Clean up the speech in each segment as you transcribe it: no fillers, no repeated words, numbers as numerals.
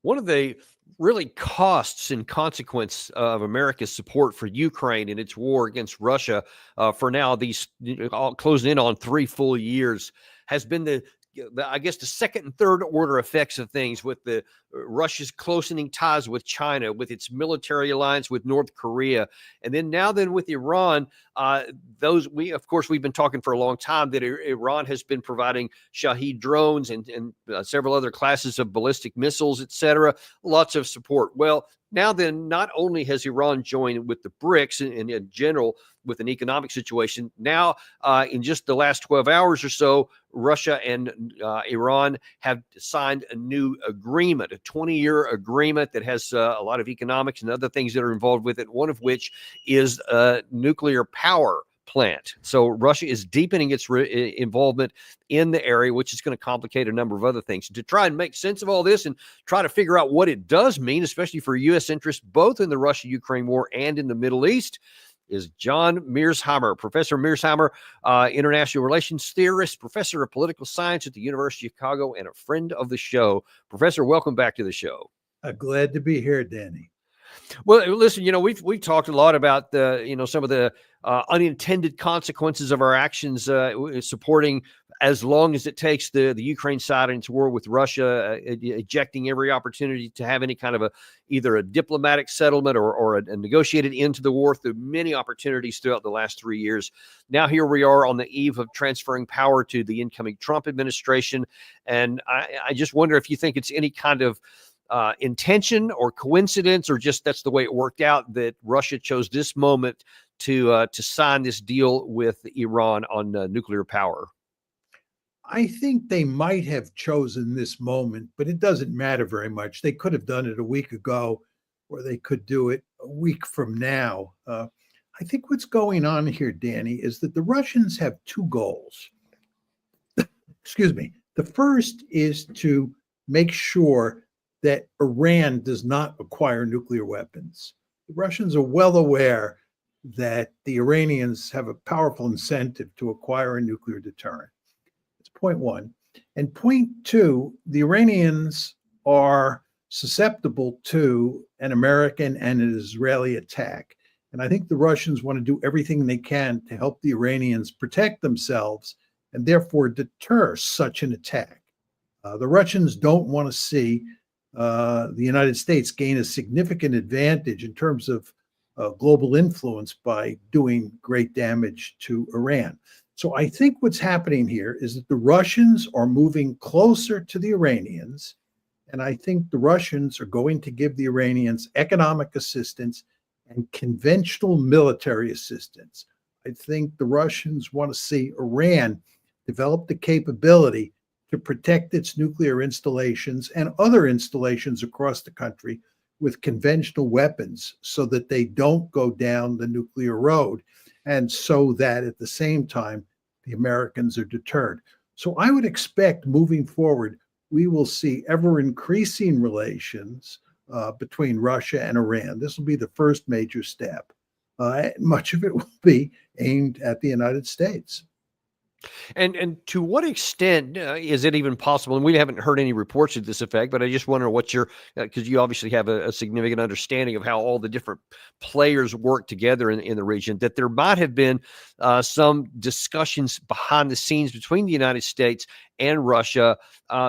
One of the really costs and consequence of America's support for Ukraine in its war against Russia for now, these all closing in on 3 full years, has been I guess the second and third order effects of things with the Russia's closening ties with China, with its military alliance with North Korea, and then with Iran. We've been talking for a long time that Iran has been providing Shahed drones and several other classes of ballistic missiles, etc. Lots of support. Well, now then, not only has Iran joined with the BRICS in general with an economic situation, now in just the last 12 hours or so, Russia and Iran have signed a new agreement, a 20-year agreement that has a lot of economics and other things that are involved with it, one of which is a nuclear power plant. So Russia is deepening its involvement in the area, which is going to complicate a number of other things. To try and make sense of all this and try to figure out what it does mean, especially for U.S. interests, both in the Russia-Ukraine war and in the Middle East, is John Mearsheimer. Professor Mearsheimer, international relations theorist, professor of political science at the University of Chicago, and a friend of the show. Professor, welcome back to the show. Glad to be here, Danny. Well, listen, we've talked a lot about some of the unintended consequences of our actions supporting, as long as it takes, the Ukraine side in its war with Russia, ejecting every opportunity to have any kind of either a diplomatic settlement or a negotiated end to the war through many opportunities throughout the last 3 years. Now here we are on the eve of transferring power to the incoming Trump administration. And I just wonder if you think it's any kind of intention or coincidence, or just that's the way it worked out, that Russia chose this moment to sign this deal with Iran on nuclear power. I think they might have chosen this moment, but it doesn't matter very much. They could have done it a week ago, or they could do it a week from now. I think what's going on here, Danny, is that the Russians have two goals. Excuse me. The first is to make sure that Iran does not acquire nuclear weapons. The Russians are well aware that the Iranians have a powerful incentive to acquire a nuclear deterrent. That's point one. And point two, the Iranians are susceptible to an American and an Israeli attack. And I think the Russians want to do everything they can to help the Iranians protect themselves and therefore deter such an attack. The Russians don't want to see the United States gain a significant advantage in terms of global influence by doing great damage to Iran. So I think what's happening here is that the Russians are moving closer to the Iranians, and I think the Russians are going to give the Iranians economic assistance and conventional military assistance. I think the Russians want to see Iran develop the capability to protect its nuclear installations and other installations across the country with conventional weapons so that they don't go down the nuclear road, and so that at the same time, the Americans are deterred. So I would expect moving forward, we will see ever increasing relations between Russia and Iran. This will be the first major step. Much of it will be aimed at the United States. And to what extent is it even possible? And we haven't heard any reports to this effect, but I just wonder what because you obviously have a significant understanding of how all the different players work together in the region, that there might have been some discussions behind the scenes between the United States and Russia,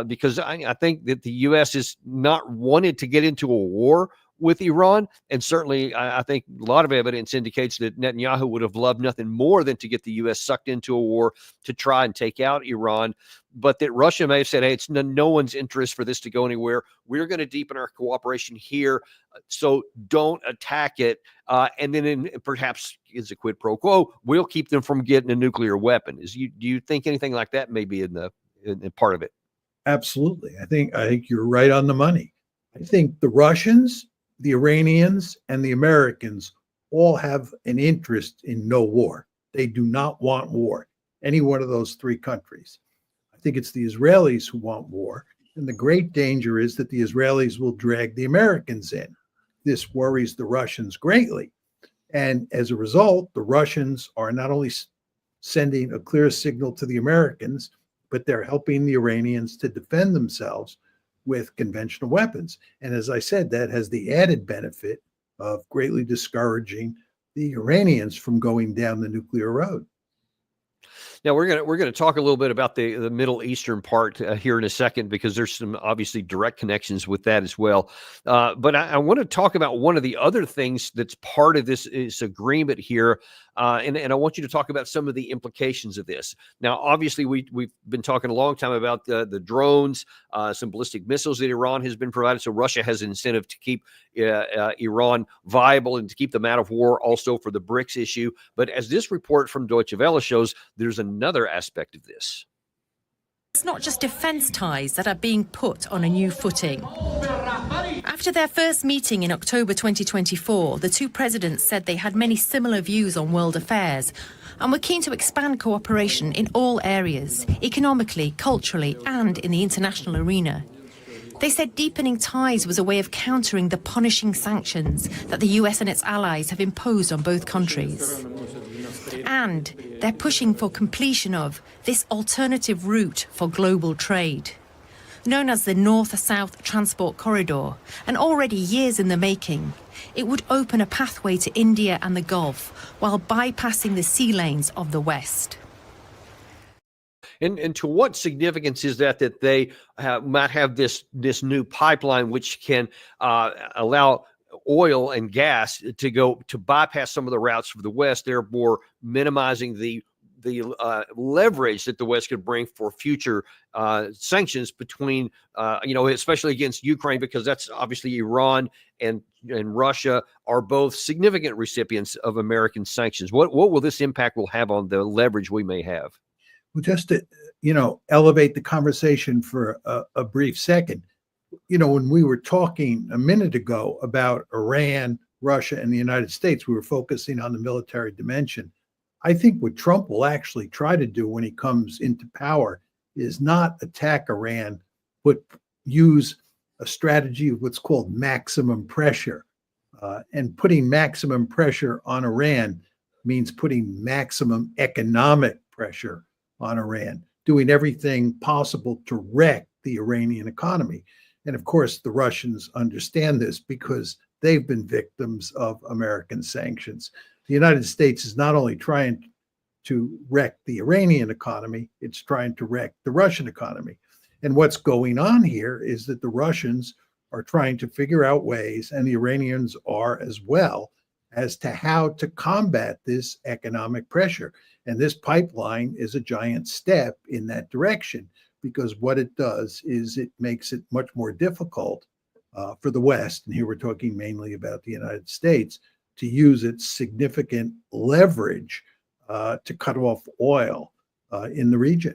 because I think that the U.S. is not wanted to get into a war with Iran. And certainly, I think a lot of evidence indicates that Netanyahu would have loved nothing more than to get the U.S. sucked into a war to try and take out Iran. But that Russia may have said, hey, it's no one's interest for this to go anywhere. We're going to deepen our cooperation here, so don't attack it. And then perhaps is a quid pro quo, we'll keep them from getting a nuclear weapon. Do you think anything like that may be in part of it? Absolutely. I think you're right on the money. I think the Russians, the Iranians, and the Americans all have an interest in no war. They do not want war, any one of those three countries. I think it's the Israelis who want war. And the great danger is that the Israelis will drag the Americans in. This worries the Russians greatly. And as a result, the Russians are not only sending a clear signal to the Americans, but they're helping the Iranians to defend themselves with conventional weapons. And as I said, that has the added benefit of greatly discouraging the Iranians from going down the nuclear road. Now we're gonna talk a little bit about the Middle Eastern part here in a second, because there's some obviously direct connections with that as well. But I want to talk about one of the other things that's part of this agreement here, and I want you to talk about some of the implications of this. Now, obviously, we've been talking a long time about the drones, some ballistic missiles that Iran has been provided. So Russia has an incentive to keep Iran viable and to keep them out of war, also for the BRICS issue. But as this report from Deutsche Welle shows, there's another aspect of this. It's not just defence ties that are being put on a new footing. After their first meeting in October 2024, the two presidents said they had many similar views on world affairs and were keen to expand cooperation in all areas, economically, culturally, and in the international arena. They said deepening ties was a way of countering the punishing sanctions that the US and its allies have imposed on both countries. And they're pushing for completion of this alternative route for global trade, known as the North-South Transport Corridor, and already years in the making. It would open a pathway to India and the Gulf while bypassing the sea lanes of the West. And to what significance is that they might have this new pipeline which can allow oil and gas to bypass some of the routes for the West, therefore minimizing the leverage that the West could bring for future sanctions between, especially against Ukraine, because that's obviously Iran and Russia are both significant recipients of American sanctions. What will this impact will have on the leverage we may have? Well, just to, elevate the conversation for a brief second, when we were talking a minute ago about Iran, Russia, and the United States, we were focusing on the military dimension. I think what Trump will actually try to do when he comes into power is not attack Iran, but use a strategy of what's called maximum pressure. And putting maximum pressure on Iran means putting maximum economic pressure on Iran, doing everything possible to wreck the Iranian economy. And of course, the Russians understand this because they've been victims of American sanctions. The United States is not only trying to wreck the Iranian economy, it's trying to wreck the Russian economy. And what's going on here is that the Russians are trying to figure out ways, and the Iranians are as well, as to how to combat this economic pressure. And this pipeline is a giant step in that direction, because what it does is it makes it much more difficult for the West, and here we're talking mainly about the United States, to use its significant leverage to cut off oil in the region.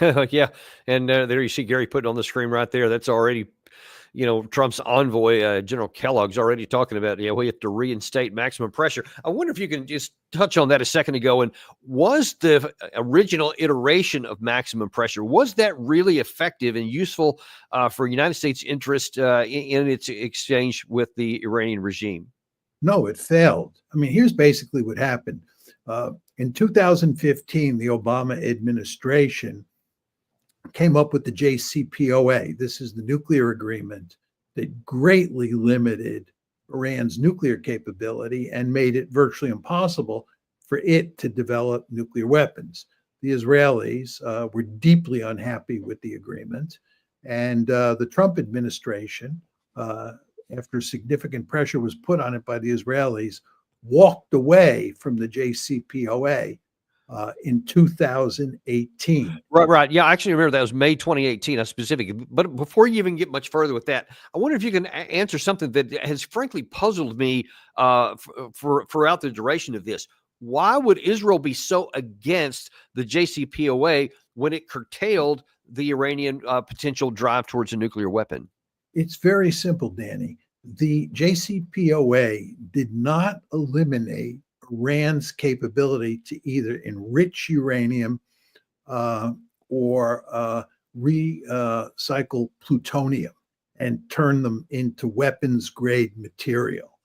Yeah, and there you see Gary putting on the screen right there. That's already, Trump's envoy, General Kellogg's already talking about, we have to reinstate maximum pressure. I wonder if you can just touch on that a second ago. And was the original iteration of maximum pressure, was that really effective and useful for United States interest in its exchange with the Iranian regime? No, it failed. I mean, here's basically what happened. In 2015, the Obama administration came up with the JCPOA. This is the nuclear agreement that greatly limited Iran's nuclear capability and made it virtually impossible for it to develop nuclear weapons. The Israelis were deeply unhappy with the agreement, and the Trump administration, after significant pressure was put on it by the Israelis, walked away from the JCPOA in 2018. Right. Yeah, I actually remember that was May 2018, specifically. But before you even get much further with that, I wonder if you can answer something that has frankly puzzled me throughout the duration of this. Why would Israel be so against the JCPOA when it curtailed the Iranian potential drive towards a nuclear weapon? It's very simple, Danny. The JCPOA did not eliminate Iran's capability to either enrich uranium or recycle plutonium and turn them into weapons-grade material.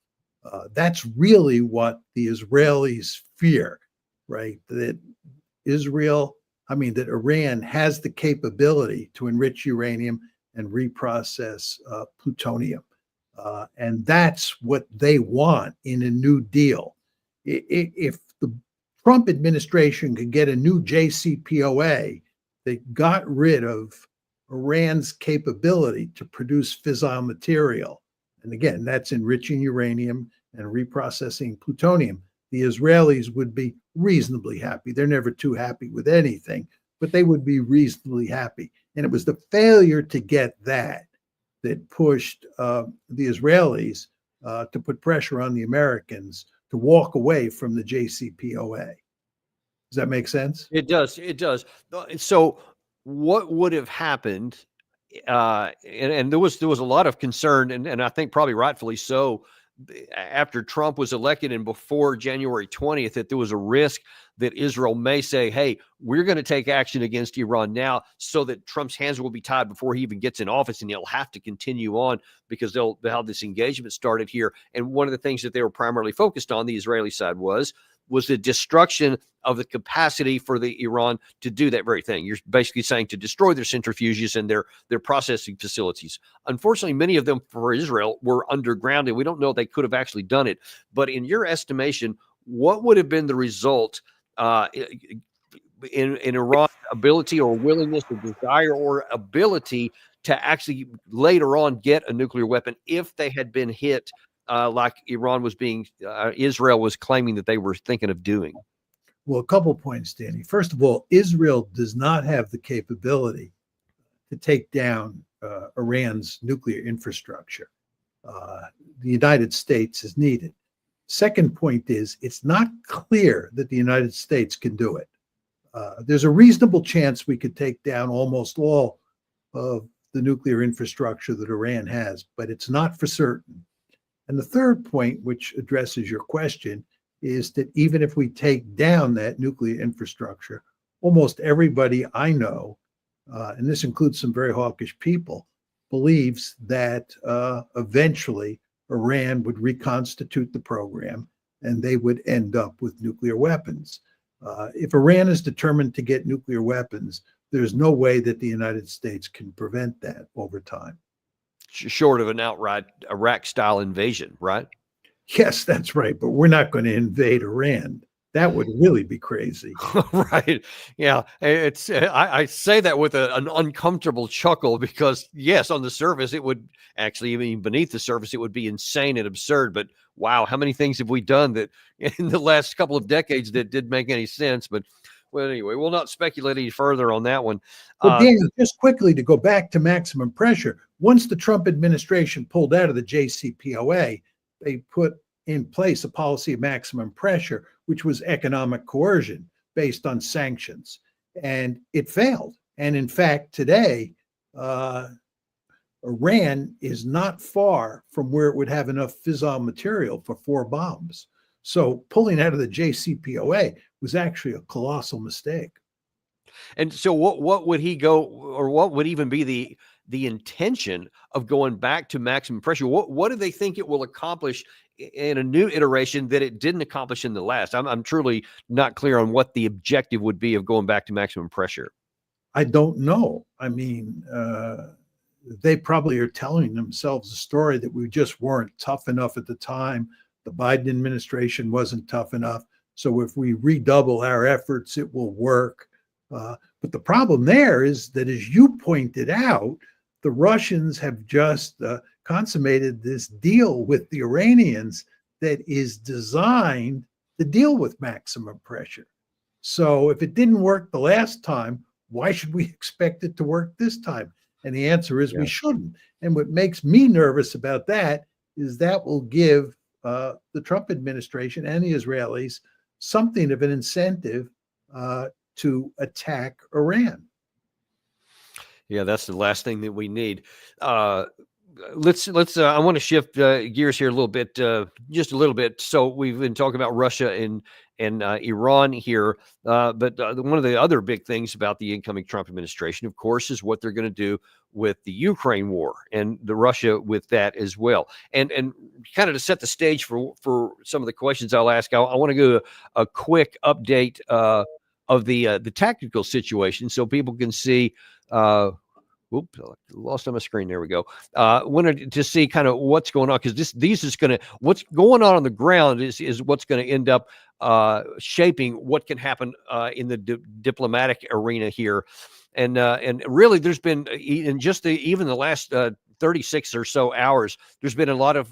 That's really what the Israelis fear, right? That Israel I mean, that Iran has the capability to enrich uranium and reprocess plutonium. And that's what they want in a new deal. If the Trump administration could get a new JCPOA that got rid of Iran's capability to produce fissile material, and again, that's enriching uranium and reprocessing plutonium, the Israelis would be reasonably happy. They're never too happy with anything, but they would be reasonably happy. And it was the failure to get that pushed the Israelis to put pressure on the Americans to walk away from the JCPOA. Does that make sense? It does. It does. So what would have happened? And there was a lot of concern, and I think probably rightfully so, after Trump was elected and before January 20th, that there was a risk that Israel may say, hey, we're going to take action against Iran now so that Trump's hands will be tied before he even gets in office, and he'll have to continue on because they'll have this engagement started here. And one of the things that they were primarily focused on, the Israeli side, was the destruction of the capacity for the Iran to do that very thing. You're basically saying to destroy their centrifuges and their processing facilities. Unfortunately, many of them for Israel were underground, and we don't know if they could have actually done it. But in your estimation, what would have been the result in Iran's ability or willingness or desire or ability to actually later on get a nuclear weapon if they had been hit like Israel was claiming that they were thinking of doing? Well, a couple points, Danny. First of all, Israel does not have the capability to take down Iran's nuclear infrastructure. The United States is needed. Second point is, it's not clear that the United States can do it. There's a reasonable chance we could take down almost all of the nuclear infrastructure that Iran has, but it's not for certain. And the third point, which addresses your question, is that even if we take down that nuclear infrastructure, almost everybody I know, and this includes some very hawkish people, believes that eventually Iran would reconstitute the program and they would end up with nuclear weapons. If Iran is determined to get nuclear weapons, there's no way that the United States can prevent that over time. Short of an outright Iraq-style invasion, right? Yes, that's right. But we're not going to invade Iran. That would really be crazy. Right. Yeah. It's I say that with an uncomfortable chuckle because, yes, on the surface, it would actually, even beneath the surface, it would be insane and absurd. But wow, how many things have we done that in the last couple of decades that did make any sense? But well, anyway, we'll not speculate any further on that one. But Daniel, just quickly to go back to maximum pressure, once the Trump administration pulled out of the JCPOA, they put in place a policy of maximum pressure, which was economic coercion based on sanctions. And it failed. And in fact, today, Iran is not far from where it would have enough fissile material for 4 bombs. So pulling out of the JCPOA was actually a colossal mistake. And so what would he go, or what would even be the intention of going back to maximum pressure? What do they think it will accomplish in a new iteration that it didn't accomplish in the last? I'm truly not clear on what the objective would be of going back to maximum pressure. I don't know. I mean, they probably are telling themselves a story that we just weren't tough enough at the time. The Biden administration wasn't tough enough. So if we redouble our efforts, it will work. But the problem there is that, as you pointed out, the Russians have just consummated this deal with the Iranians that is designed to deal with maximum pressure. So if it didn't work the last time, why should we expect it to work this time? And the answer is we shouldn't. And what makes me nervous about that is that will give the Trump administration and the Israelis something of an incentive to attack Iran. Yeah, that's the last thing that we need. Let's. I want to shift gears here a little bit, just a little bit. So we've been talking about Russia and Iran here, but one of the other big things about the incoming Trump administration, of course, is what they're going to do with the Ukraine war and the Russia with that as well. And kind of to set the stage for some of the questions I'll ask, I want to go a quick update of the tactical situation, so people can see. Oops, lost on my screen. There we go. Wanted to see kind of what's going on, because these is going to, what's going on the ground is what's going to end up shaping what can happen in the diplomatic arena here. And really, there's been in just even the last 36 or so hours, there's been a lot of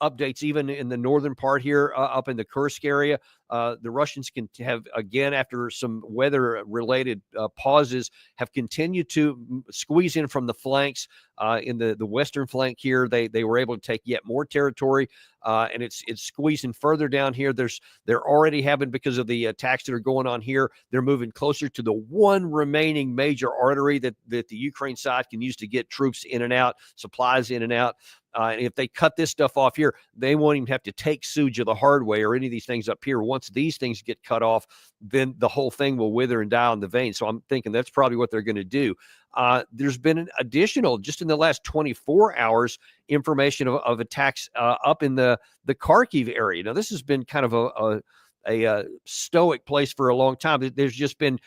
updates, even in the northern part here, up in the Kursk area. The Russians can have, again, after some weather-related pauses, have continued to squeeze in from the flanks. In the western flank here, they were able to take yet more territory, and it's squeezing further down here. They're already having, because of the attacks that are going on here, they're moving closer to the one remaining major artery that the Ukraine side can use to get troops in and out, supplies in and out. And if they cut this stuff off here, they won't even have to take Suja the hard way or any of these things up here. Once these things get cut off, then the whole thing will wither and die on the vein. So I'm thinking that's probably what they're going to do. There's been an additional, just in the last 24 hours, information of attacks up in the Kharkiv area. Now, this has been kind of a stoic place for a long time. There's just been,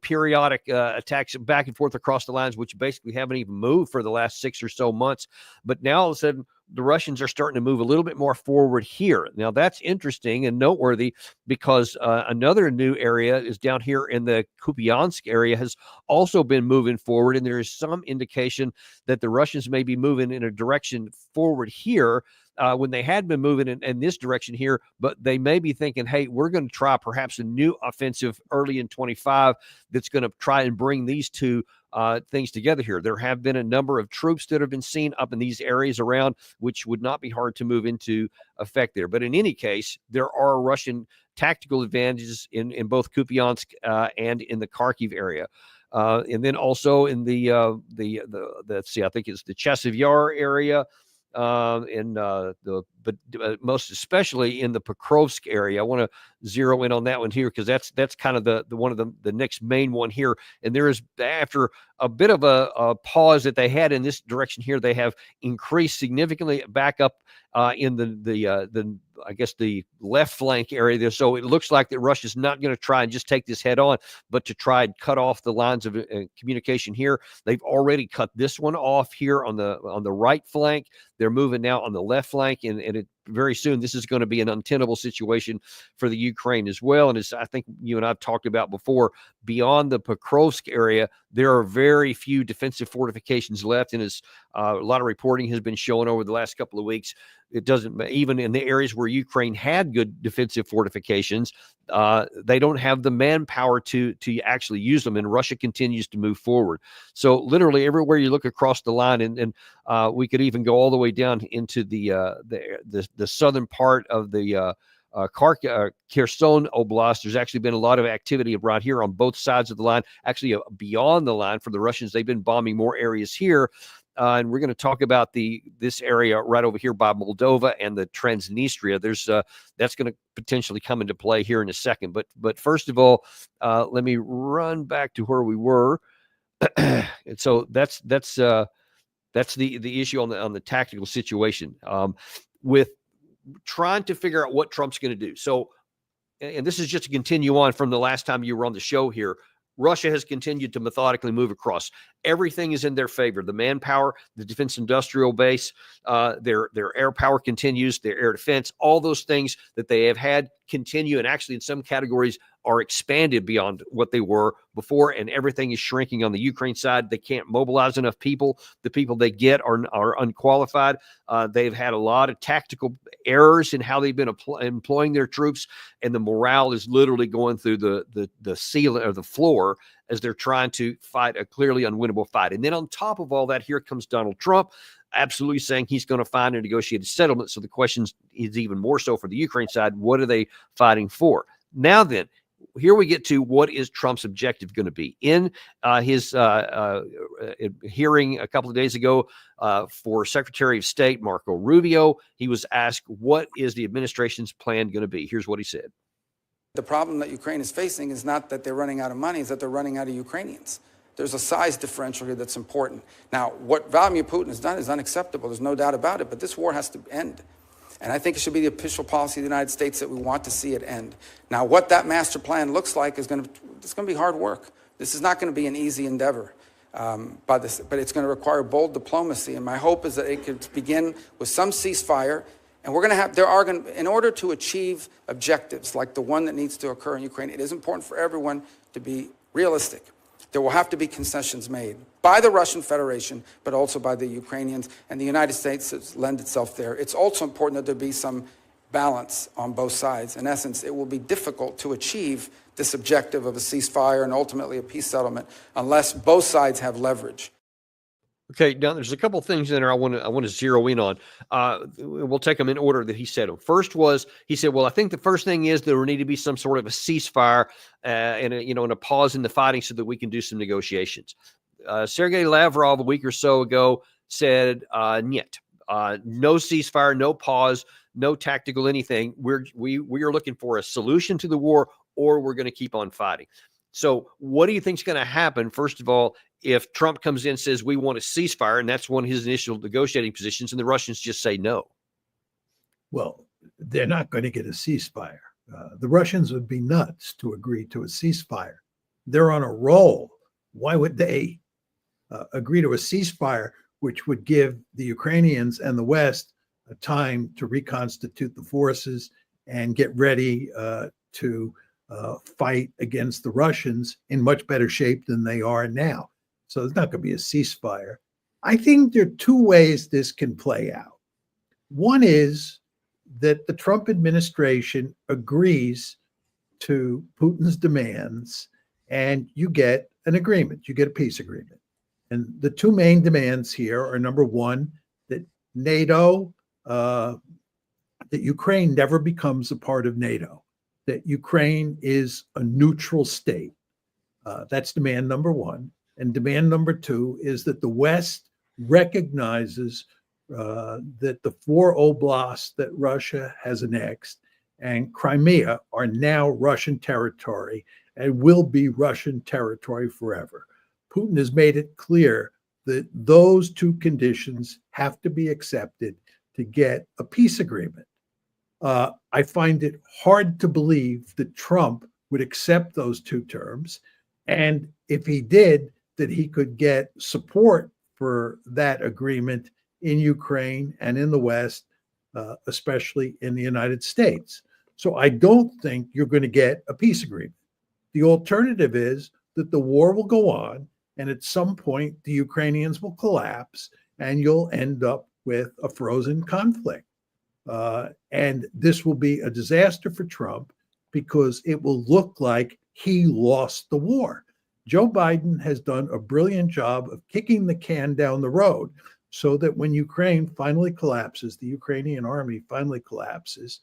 periodic attacks back and forth across the lines, which basically haven't even moved for the last 6 or so months. But now all of a sudden, the Russians are starting to move a little bit more forward here. Now, that's interesting and noteworthy, because another new area is down here in the Kupiansk area, has also been moving forward. And there is some indication that the Russians may be moving in a direction forward here, when they had been moving in this direction here, but they may be thinking, hey, we're going to try perhaps a new offensive early in 25 that's going to try and bring these two things together here. There have been a number of troops that have been seen up in these areas around, which would not be hard to move into effect there. But in any case, there are Russian tactical advantages in both Kupiansk and in the Kharkiv area. And then also in let's see, I think it's the Chasiv Yar area, but most especially in the Pokrovsk area. I want to zero in on that one here, because that's kind of the one of the next main one here. And there is, after a bit of a pause that they had in this direction here, they have increased significantly back up in the I guess the left flank area there. So it looks like that Russia's not going to try and just take this head on, but to try and cut off the lines of communication here. They've already cut this one off here on the right flank. They're moving now on the left flank, and very soon this is going to be an untenable situation for the Ukraine as well. And as I think you and I've talked about before, beyond the Pokrovsk area, there are very few defensive fortifications left. And as a lot of reporting has been showing over the last couple of weeks, it doesn't, even in the areas where Ukraine had good defensive fortifications, they don't have the manpower to actually use them, and Russia continues to move forward. So literally everywhere you look across the line, and we could even go all the way down into the southern part of the Kherson Oblast. There's actually been a lot of activity right here on both sides of the line, actually beyond the line for the Russians. They've been bombing more areas here. And we're going to talk about this area right over here by Moldova and the Transnistria. That's going to potentially come into play here in a second. But first of all, let me run back to where we were. And so that's the issue on the tactical situation, with trying to figure out what Trump's going to do. So, and this is just to continue on from the last time you were on the show here. Russia has continued to methodically move across. Everything is in their favor. The manpower, the defense industrial base, their air power continues, their air defense, all those things that they have had continue, and actually in some categories are expanded beyond what they were before, and everything is shrinking on the Ukraine side. They can't mobilize enough people. The people they get are unqualified. They've had a lot of tactical errors in how they've been employing their troops, and the morale is literally going through the ceiling or the floor as they're trying to fight a clearly unwinnable fight. And then on top of all that, here comes Donald Trump, absolutely saying he's going to find a negotiated settlement. So the question is even more so for the Ukraine side, what are they fighting for? Now then, here we get to what is Trump's objective going to be. In his hearing a couple of days ago for Secretary of State Marco Rubio, he was asked, what is the administration's plan going to be? Here's what he said. The problem that Ukraine is facing is not that they're running out of money, it's that they're running out of Ukrainians. There's a size differential here that's important. Now, what Vladimir Putin has done is unacceptable. There's no doubt about it, but this war has to end. And I think it should be the official policy of the United States that we want to see it end. Now, what that master plan looks like is going to it's going to be hard work. This is not going to be an easy endeavor. But it's going to require bold diplomacy. And my hope is that it could begin with some ceasefire. And we're going to have, in order to achieve objectives like the one that needs to occur in Ukraine, it is important for everyone to be realistic. There will have to be concessions made by the Russian Federation, but also by the Ukrainians, and the United States has lent itself there. It's also important that there be some balance on both sides. In essence, it will be difficult to achieve this objective of a ceasefire and ultimately a peace settlement unless both sides have leverage. Okay, now there's a couple things in there I want to zero in on. We'll take them in order that he said them. First was, he said, well, I think the first thing is there will need to be some sort of a ceasefire and a pause in the fighting so that we can do some negotiations. Sergei Lavrov a week or so ago said, "Niet, no ceasefire, no pause, no tactical anything. We are looking for a solution to the war, or we're going to keep on fighting." So what do you think is going to happen, first of all, if Trump comes in and says we want a ceasefire, and that's one of his initial negotiating positions, and the Russians just say no? Well, they're not going to get a ceasefire. The Russians would be nuts to agree to a ceasefire. They're on a roll. Why would they agree to a ceasefire, which would give the Ukrainians and the West a time to reconstitute the forces and get ready to fight against the Russians in much better shape than they are now? So there's not going to be a ceasefire. I think there are two ways this can play out. One is that the Trump administration agrees to Putin's demands and you get an agreement, you get a peace agreement. And the two main demands here are, number one, that NATO, that Ukraine never becomes a part of NATO, that Ukraine is a neutral state. That's demand number one. And demand number two is that the West recognizes that the 4 oblasts that Russia has annexed and Crimea are now Russian territory and will be Russian territory forever. Putin has made it clear that those two conditions have to be accepted to get a peace agreement. I find it hard to believe that Trump would accept those two terms. And if he did, that he could get support for that agreement in Ukraine and in the West, especially in the United States. So I don't think you're going to get a peace agreement. The alternative is that the war will go on, and at some point the Ukrainians will collapse, and you'll end up with a frozen conflict. And this will be a disaster for Trump because it will look like he lost the war. Joe Biden has done a brilliant job of kicking the can down the road so that when Ukraine finally collapses, the Ukrainian army finally collapses,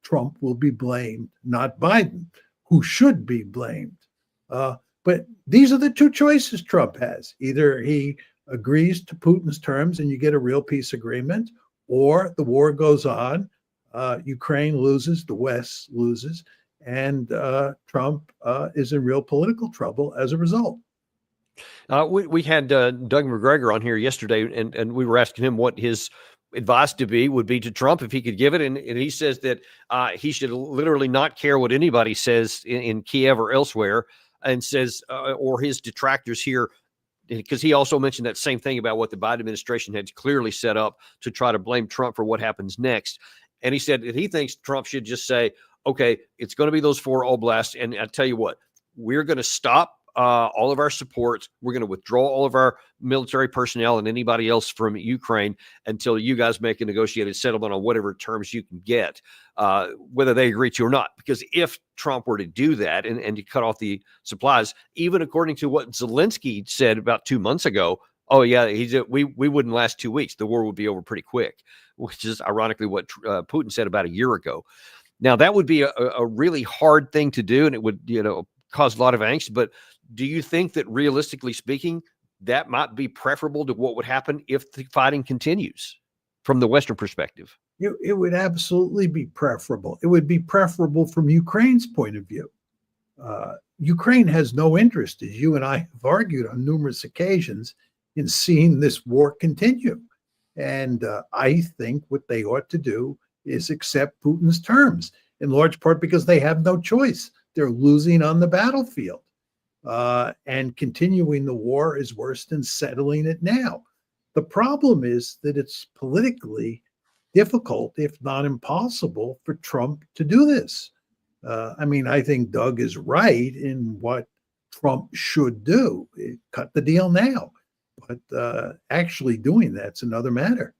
Trump will be blamed, not Biden, who should be blamed. But these are the two choices Trump has. Either he agrees to Putin's terms and you get a real peace agreement, or the war goes on, Ukraine loses, the West loses, and Trump is in real political trouble as a result. We had Doug McGregor on here yesterday, and we were asking him what his advice would be to Trump if he could give it. And he says that he should literally not care what anybody says in Kiev or elsewhere, and says, or his detractors here, because he also mentioned that same thing about what the Biden administration had clearly set up to try to blame Trump for what happens next. And he said that he thinks Trump should just say, okay, it's going to be those 4 oblasts. And I tell you what, we're going to stop all of our support. We're going to withdraw all of our military personnel and anybody else from Ukraine until you guys make a negotiated settlement on whatever terms you can get, whether they agree to or not. Because if Trump were to do that and to cut off the supplies, even according to what Zelensky said about 2 months ago, oh yeah, we wouldn't last 2 weeks. The war would be over pretty quick, which is ironically what Putin said about a year ago. Now that would be a really hard thing to do, and it would cause a lot of angst. But do you think that realistically speaking, that might be preferable to what would happen if the fighting continues from the Western perspective? It would absolutely be preferable. It would be preferable from Ukraine's point of view. Ukraine has no interest, as you and I have argued on numerous occasions, in seeing this war continue. And I think what they ought to do is accept Putin's terms, in large part because they have no choice. they're losing on the battlefield. And continuing the war is worse than settling it now. The problem is that it's politically difficult, if not impossible, for Trump to do this. I mean, I think Doug is right in what Trump should do. Cut the deal now. But actually doing that's another matter.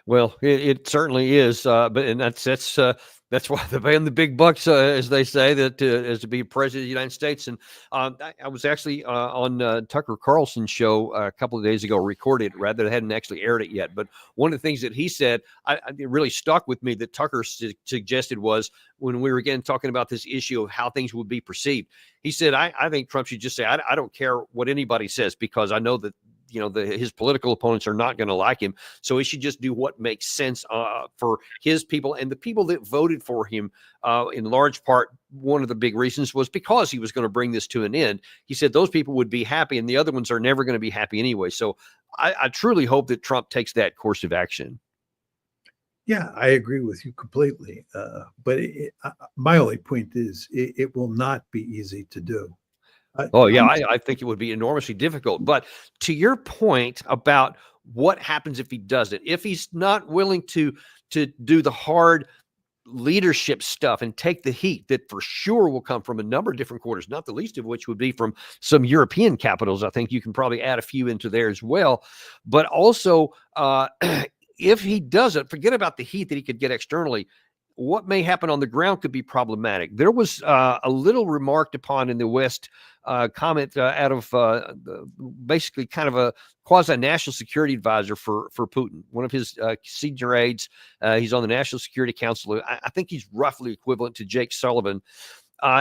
Well, it certainly is, and that's why they're paying the big bucks, as they say, that as to be president of the United States. And I was actually on Tucker Carlson's show a couple of days ago, recorded rather than hadn't actually aired it yet. But one of the things that he said, it really stuck with me that Tucker suggested was when we were again talking about this issue of how things would be perceived. He said, I think Trump should just say, I don't care what anybody says because I know that his political opponents are not going to like him. So he should just do what makes sense for his people and the people that voted for him. In large part, one of the big reasons was because he was going to bring this to an end. He said those people would be happy and the other ones are never going to be happy anyway. So I truly hope that Trump takes that course of action. Yeah, I agree with you completely. But my only point is it will not be easy to do. I think it would be enormously difficult. But to your point about what happens if he doesn't, if he's not willing to do the hard leadership stuff and take the heat that for sure will come from a number of different quarters, not the least of which would be from some European capitals. I think you can probably add a few into there as well. But also, if he doesn't, forget about the heat that he could get externally. What may happen on the ground could be problematic. There was a little remarked upon in the West comment out of basically kind of a quasi-national security advisor for Putin, one of his senior aides. He's on the National Security Council. I think he's roughly equivalent to Jake Sullivan.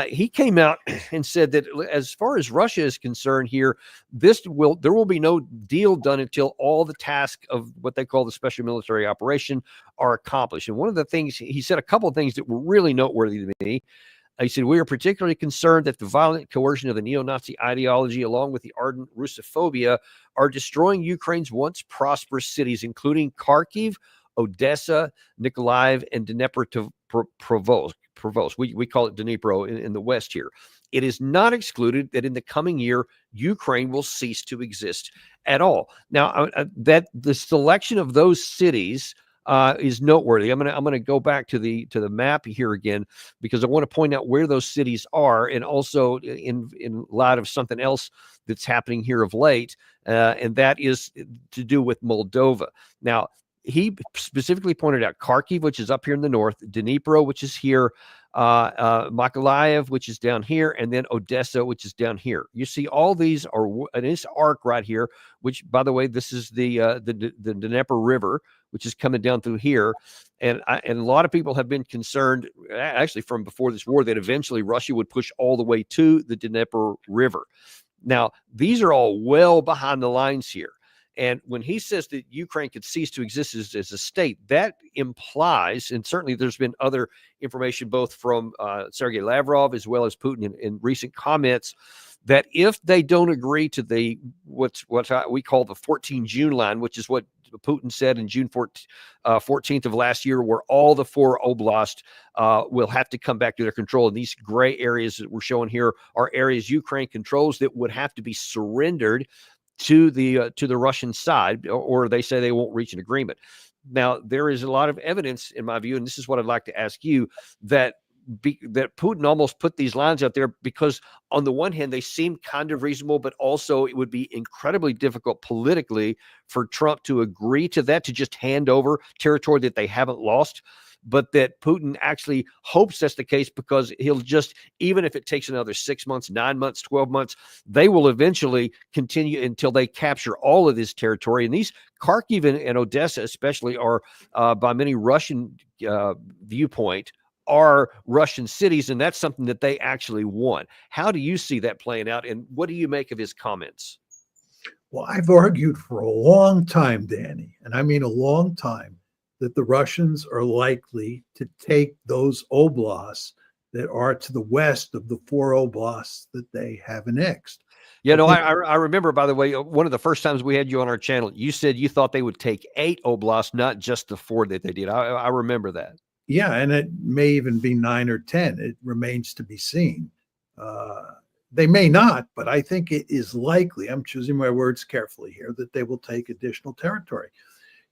He came out and said that as far as Russia is concerned here, there will be no deal done until all the tasks of what they call the special military operation are accomplished. And one of the things he said, a couple of things that were really noteworthy to me. He said, we are particularly concerned that the violent coercion of the neo-Nazi ideology, along with the ardent Russophobia, are destroying Ukraine's once prosperous cities, including Kharkiv, Odessa, Nikolaev, and Dnipropetrovsk. We call it Dnipro in the West here. It is not excluded that in the coming year, Ukraine will cease to exist at all. Now, that the selection of those cities is noteworthy. I'm gonna go back to the map here again because I want to point out where those cities are, and also in light of something else that's happening here of late, and that is to do with Moldova. Now, he specifically pointed out Kharkiv, which is up here in the north, Dnipro, which is here, Mykolaiv, which is down here, and then Odessa, which is down here. You see all these are in this arc right here, which, by the way, this is the Dnieper River, which is coming down through here. And a lot of people have been concerned, actually from before this war, that eventually Russia would push all the way to the Dnieper River. Now, these are all well behind the lines here. And when he says that Ukraine could cease to exist as a state, that implies, and certainly there's been other information both from Sergei Lavrov as well as Putin in recent comments, that if they don't agree to what we call the 14 June line, which is what Putin said in June 14th of last year, where all the 4 oblasts will have to come back to their control. And these gray areas that we're showing here are areas Ukraine controls that would have to be surrendered to the Russian side, or they say they won't reach an agreement. Now, there is a lot of evidence, in my view, and this is what I'd like to ask you, that Putin almost put these lines out there because on the one hand, they seem kind of reasonable, but also it would be incredibly difficult politically for Trump to agree to that, to just hand over territory that they haven't lost. But that Putin actually hopes that's the case because he'll just, even if it takes another 6 months, 9 months, 12 months, they will eventually continue until they capture all of this territory. And these Kharkiv and Odessa especially are, by many Russian viewpoint, are Russian cities, and that's something that they actually want. How do you see that playing out, and what do you make of his comments? Well, I've argued for a long time, Danny, and I mean a long time, that the Russians are likely to take those oblasts that are to the west of the 4 oblasts that they have annexed. Yeah, no, I remember, by the way, one of the first times we had you on our channel, you said you thought they would take 8 oblasts, not just the 4 that they did. I remember that. Yeah, and it may even be 9 or 10. It remains to be seen. They may not, but I think it is likely, I'm choosing my words carefully here, that they will take additional territory.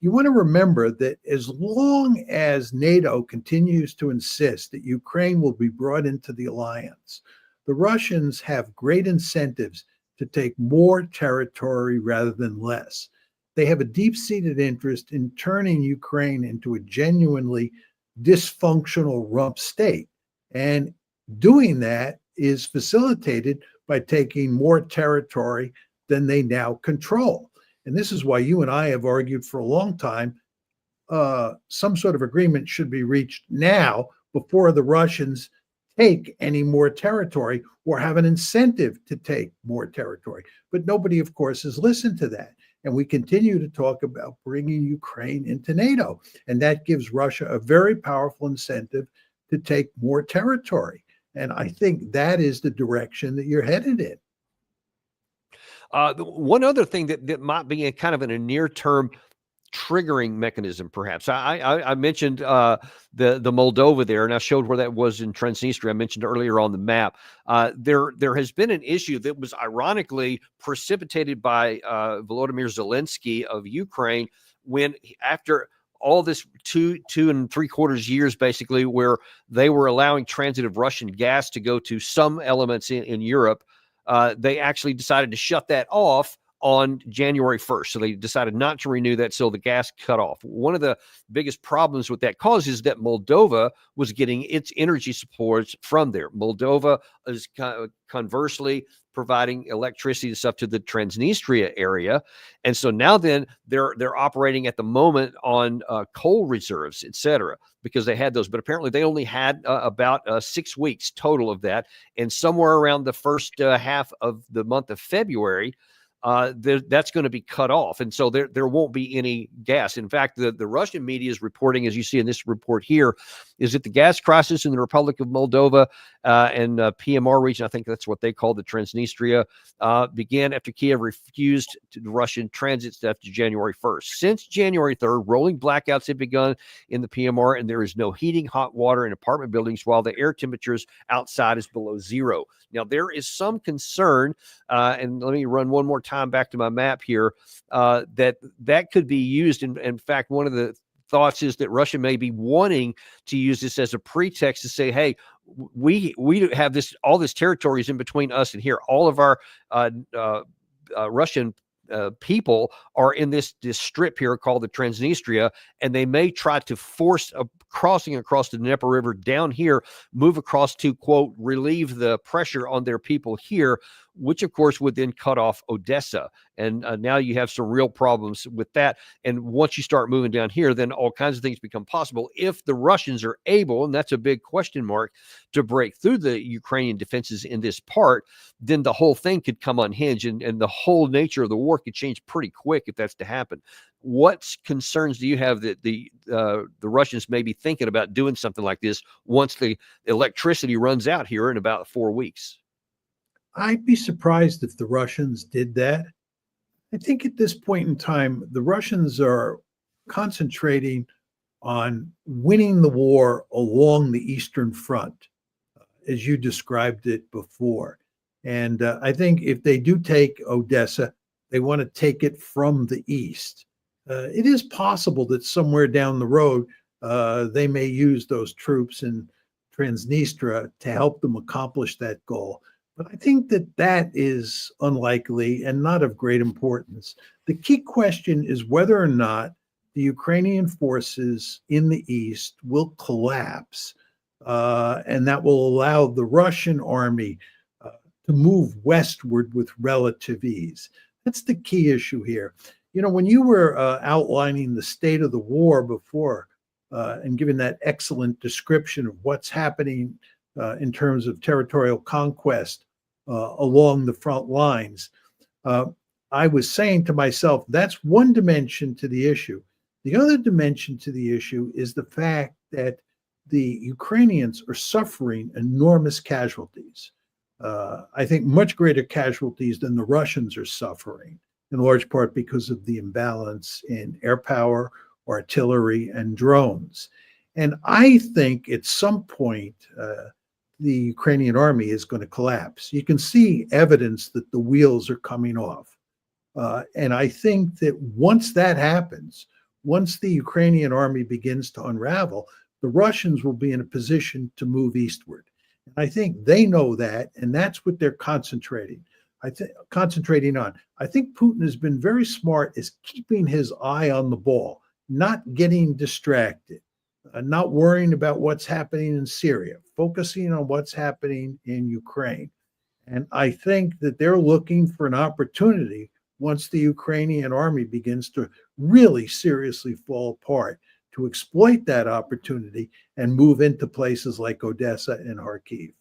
You want to remember that as long as NATO continues to insist that Ukraine will be brought into the alliance, the Russians have great incentives to take more territory rather than less. They have a deep-seated interest in turning Ukraine into a genuinely dysfunctional rump state. And doing that is facilitated by taking more territory than they now control. And this is why you and I have argued for a long time, some sort of agreement should be reached now before the Russians take any more territory or have an incentive to take more territory. But nobody, of course, has listened to that. And we continue to talk about bringing Ukraine into NATO. And that gives Russia a very powerful incentive to take more territory. And I think that is the direction that you're headed in. One other thing that might be kind of in a near-term triggering mechanism, perhaps. I mentioned the Moldova there, and I showed where that was in Transnistria. I mentioned earlier on the map. There has been an issue that was ironically precipitated by Volodymyr Zelensky of Ukraine when after all this two and 3/4 years, basically, where they were allowing transit of Russian gas to go to some elements in Europe, they actually decided to shut that off on January 1st. So they decided not to renew that, so the gas cut off. One of the biggest problems with that cause is that Moldova was getting its energy supports from there. Moldova is conversely providing electricity and stuff to the Transnistria area. And so now then they're operating at the moment on coal reserves, et cetera, because they had those. But apparently they only had about 6 weeks total of that. And somewhere around the first half of the month of February, that's going to be cut off. And so there won't be any gas. In fact, the Russian media is reporting, as you see in this report here, is that the gas crisis in the Republic of Moldova and PMR region, I think that's what they call the Transnistria, began after Kiev refused the Russian transit after January 1st. Since January 3rd, rolling blackouts have begun in the PMR, and there is no heating, hot water in apartment buildings while the air temperatures outside is below zero. Now, there is some concern, and let me run one more time back to my map here, that could be used. In fact, one of the thoughts is that Russia may be wanting to use this as a pretext to say, hey, we have this, all this territory is in between us and here. All of our Russian people are in this strip here called the Transnistria, and they may try to force a crossing across the Dnieper River down here, move across to, quote, relieve the pressure on their people here, which of course would then cut off Odessa. And now you have some real problems with that. And once you start moving down here, then all kinds of things become possible. If the Russians are able, and that's a big question mark, to break through the Ukrainian defenses in this part, then the whole thing could come unhinged, and the whole nature of the war could change pretty quick if that's to happen. What concerns do you have that the Russians may be thinking about doing something like this once the electricity runs out here in about 4 weeks? I'd be surprised if the Russians did that. I think at this point in time, the Russians are concentrating on winning the war along the Eastern Front, as you described it before. And I think if they do take Odessa, they want to take it from the east. It is possible that somewhere down the road, they may use those troops in Transnistria to help them accomplish that goal. But I think that is unlikely and not of great importance. The key question is whether or not the Ukrainian forces in the east will collapse, and that will allow the Russian army to move westward with relative ease. That's the key issue here. You know, when you were outlining the state of the war before and giving that excellent description of what's happening in terms of territorial conquest along the front lines, I was saying to myself, that's one dimension to the issue. The other dimension to the issue is the fact that the Ukrainians are suffering enormous casualties. I think much greater casualties than the Russians are suffering, in large part because of the imbalance in air power, artillery, and drones. And I think at some point, the Ukrainian army is going to collapse. You can see evidence that the wheels are coming off. And I think that once that happens, once the Ukrainian army begins to unravel, the Russians will be in a position to move eastward. And I think they know that, and that's what they're concentrating on. I think Putin has been very smart is keeping his eye on the ball, not getting distracted, not worrying about what's happening in Syria, focusing on what's happening in Ukraine. And I think that they're looking for an opportunity once the Ukrainian army begins to really seriously fall apart to exploit that opportunity and move into places like Odessa and Kharkiv.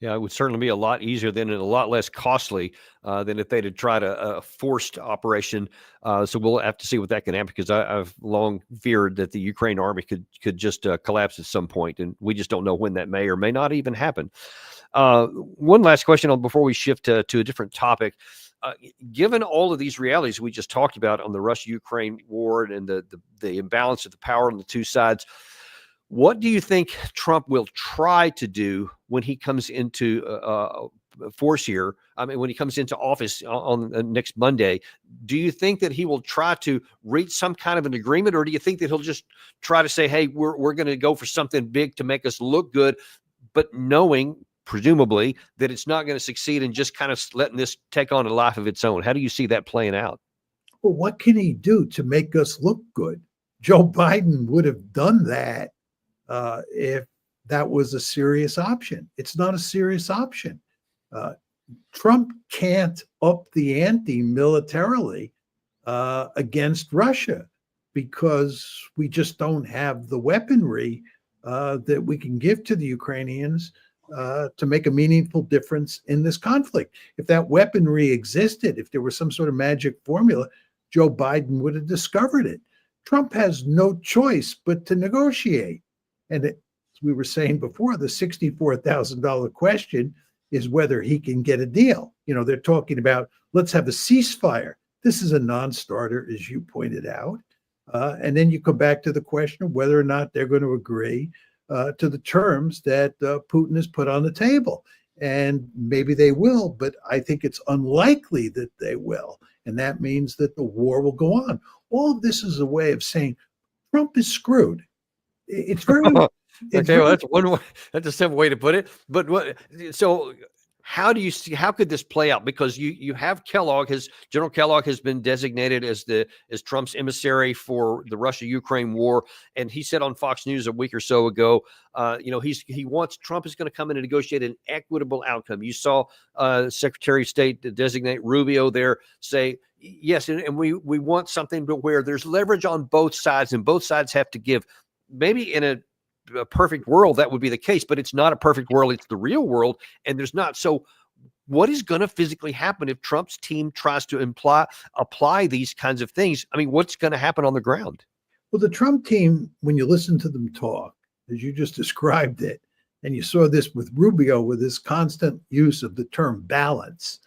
Yeah, it would certainly be a lot easier then and a lot less costly than if they'd have tried a forced operation. So we'll have to see what that can happen, because I've long feared that the Ukraine army could just collapse at some point, and we just don't know when that may or may not even happen. One last question before we shift to a different topic. Given all of these realities we just talked about on the Russia-Ukraine war and the imbalance of the power on the two sides, what do you think Trump will try to do when he comes into force here? I mean, when he comes into office on next Monday, do you think that he will try to reach some kind of an agreement, or do you think that he'll just try to say, hey, we're going to go for something big to make us look good, but knowing presumably that it's not going to succeed and just kind of letting this take on a life of its own? How do you see that playing out? Well, what can he do to make us look good? Joe Biden would have done that if that was a serious option. It's not a serious option. Trump can't up the ante militarily against Russia because we just don't have the weaponry that we can give to the Ukrainians to make a meaningful difference in this conflict. If that weaponry existed, if there was some sort of magic formula, Joe Biden would have discovered it. Trump has no choice but to negotiate. And as we were saying before, the $64,000 question is whether he can get a deal. You know, they're talking about, let's have a ceasefire. This is a non-starter, as you pointed out. And then you come back to the question of whether or not they're going to agree to the terms that Putin has put on the table. And maybe they will, but I think it's unlikely that they will. And that means that the war will go on. All of this is a way of saying Trump is screwed. It's very okay. Well, that's one way. That's a simple way to put it. But so how do you see? How could this play out? Because you have General Kellogg has been designated as Trump's emissary for the Russia-Ukraine war, and he said on Fox News a week or so ago, Trump is going to come in and negotiate an equitable outcome. You saw Secretary of State designate Rubio there say yes, and we want something where there's leverage on both sides, and both sides have to give. Maybe in a perfect world that would be the case, but it's not a perfect world. It's the real world, and there's not. So what is going to physically happen if Trump's team tries to apply these kinds of things? I mean, what's going to happen on the ground? Well, the Trump team, when you listen to them talk, as you just described it, and you saw this with Rubio with his constant use of the term balance,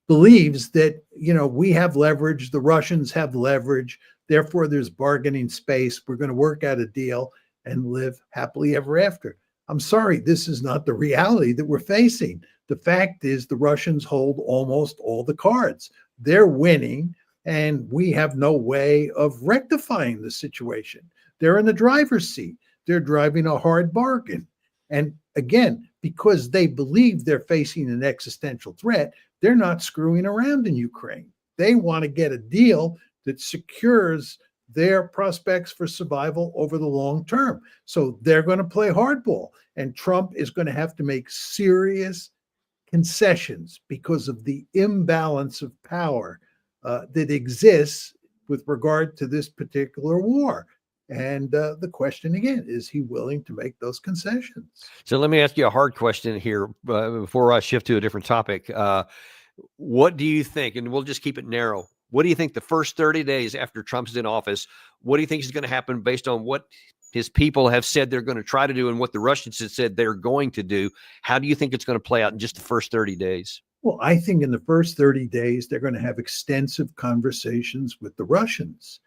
believes that, we have leverage, the Russians have leverage, therefore there's bargaining space. We're going to work out a deal and live happily ever after. I'm sorry, this is not the reality that we're facing. The fact is the Russians hold almost all the cards. They're winning, and we have no way of rectifying the situation. They're in the driver's seat. They're driving a hard bargain. And again, because they believe they're facing an existential threat, they're not screwing around in Ukraine. They want to get a deal that secures their prospects for survival over the long term. So they're going to play hardball, and Trump is going to have to make serious concessions because of the imbalance of power that exists with regard to this particular war. And the question again, is he willing to make those concessions? So let me ask you a hard question here before I shift to a different topic. What do you think, and we'll just keep it narrow, what do you think the first 30 days after Trump's in office, what do you think is going to happen based on what his people have said they're going to try to do and what the Russians have said they're going to do? How do you think it's going to play out in just the first 30 days? Well, I think in the first 30 days, they're going to have extensive conversations with the Russians.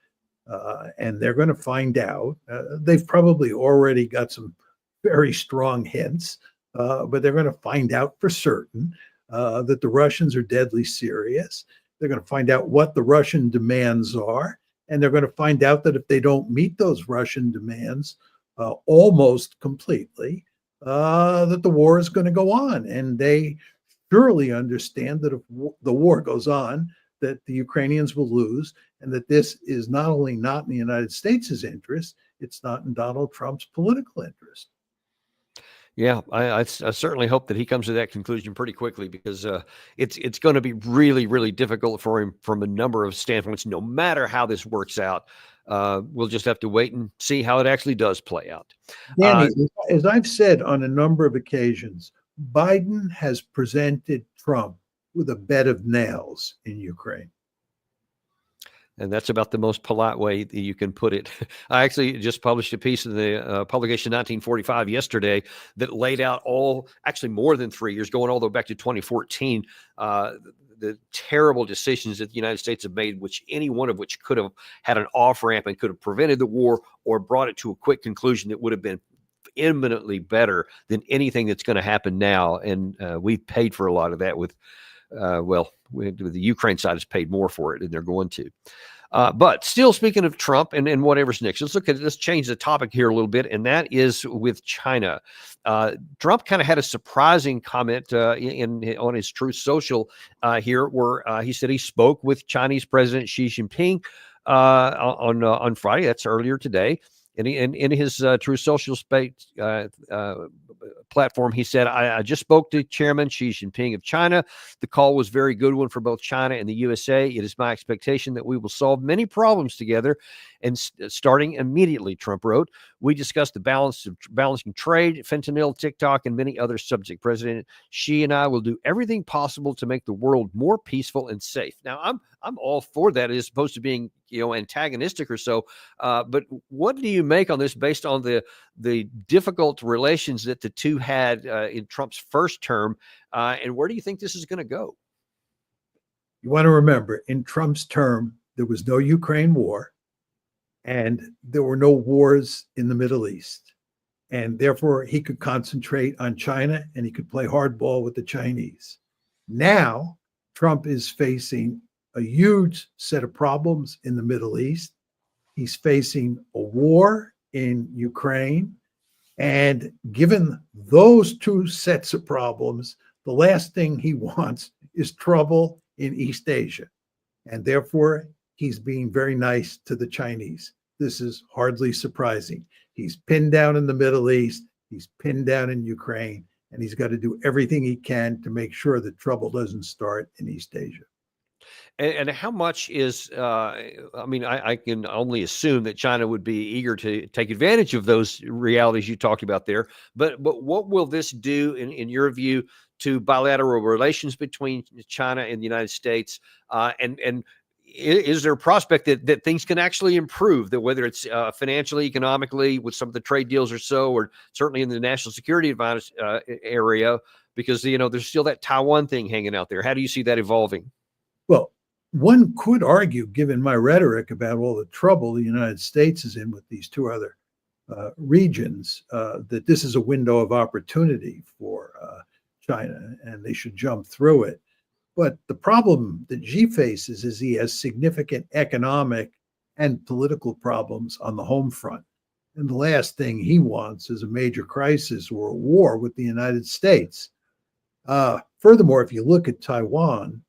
And they're going to find out. They've probably already got some very strong hints, but they're going to find out for certain that the Russians are deadly serious. They're going to find out what the Russian demands are, and they're going to find out that if they don't meet those Russian demands almost completely, that the war is going to go on. And they surely understand that if the war goes on, that the Ukrainians will lose, and that this is not only not in the United States' interest, it's not in Donald Trump's political interest. Yeah, I certainly hope that he comes to that conclusion pretty quickly, because it's going to be really, really difficult for him from a number of standpoints, no matter how this works out. We'll just have to wait and see how it actually does play out. Danny, as I've said on a number of occasions, Biden has presented Trump with a bed of nails in Ukraine. And that's about the most polite way that you can put it. I actually just published a piece in the publication 1945 yesterday that laid out actually more than 3 years, going all the way back to 2014, the terrible decisions that the United States have made, which any one of which could have had an off-ramp and could have prevented the war or brought it to a quick conclusion that would have been eminently better than anything that's going to happen now. And we've paid for a lot of that with the Ukraine side has paid more for it than they're going to. But still, speaking of Trump and whatever's next, let's change the topic here a little bit, and that is with China. Trump kind of had a surprising comment on his Truth Social here, where he said he spoke with Chinese President Xi Jinping on Friday. That's earlier today. And in his Truth Social space platform, he said, I just spoke to Chairman Xi Jinping of China. The call was a very good one for both China and the USA. It is my expectation that we will solve many problems together. And starting immediately, Trump wrote, we discussed the balancing trade, fentanyl, TikTok, and many other subjects. President Xi and I will do everything possible to make the world more peaceful and safe. Now, I'm all for that, as opposed to being antagonistic or so. But what do you make on this, based on the difficult relations that the two had in Trump's first term, and where do you think this is going to go? You want to remember, in Trump's term, there was no Ukraine war, and there were no wars in the Middle East. And therefore, he could concentrate on China, and he could play hardball with the Chinese. Now, Trump is facing a huge set of problems in the Middle East. He's facing a war in Ukraine. And given those two sets of problems, the last thing he wants is trouble in East Asia. And therefore, he's being very nice to the Chinese. This is hardly surprising. He's pinned down in the Middle East, he's pinned down in Ukraine, and he's got to do everything he can to make sure that trouble doesn't start in East Asia. And how much is, I can only assume that China would be eager to take advantage of those realities you talked about there. But what will this do, in your view, to bilateral relations between China and the United States? And is there a prospect that things can actually improve, that whether it's financially, economically, with some of the trade deals or so, or certainly in the national security area, because, there's still that Taiwan thing hanging out there. How do you see that evolving? Well, one could argue, given my rhetoric about all the trouble the United States is in with these two other regions, that this is a window of opportunity for China, and they should jump through it. But the problem that Xi faces is he has significant economic and political problems on the home front. And the last thing he wants is a major crisis or a war with the United States. Furthermore, if you look at Taiwan,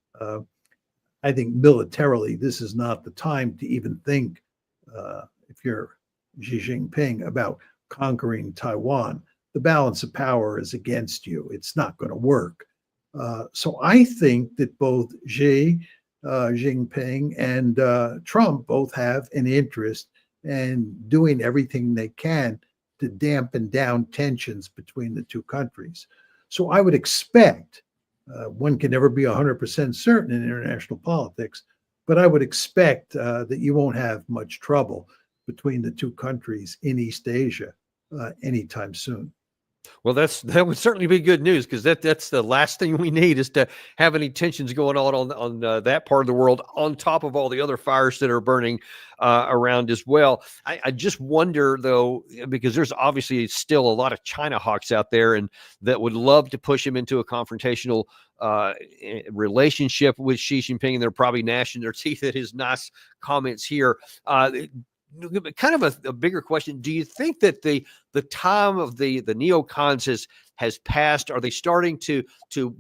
I think militarily, this is not the time to even think, if you're Xi Jinping, about conquering Taiwan. The balance of power is against you. It's not going to work. So I think that both Xi Jinping and Trump both have an interest in doing everything they can to dampen down tensions between the two countries. So I would expect, one can never be 100% certain in international politics, but I would expect that you won't have much trouble between the two countries in East Asia anytime soon. Well, that would certainly be good news, because that's the last thing we need, is to have any tensions going on that part of the world, on top of all the other fires that are burning around as well. I just wonder, though, because there's obviously still a lot of China hawks out there, and that would love to push him into a confrontational relationship with Xi Jinping, and they're probably gnashing their teeth at his nice comments here. Kind of a bigger question: do you think that the time of the neocons has passed? Are they starting to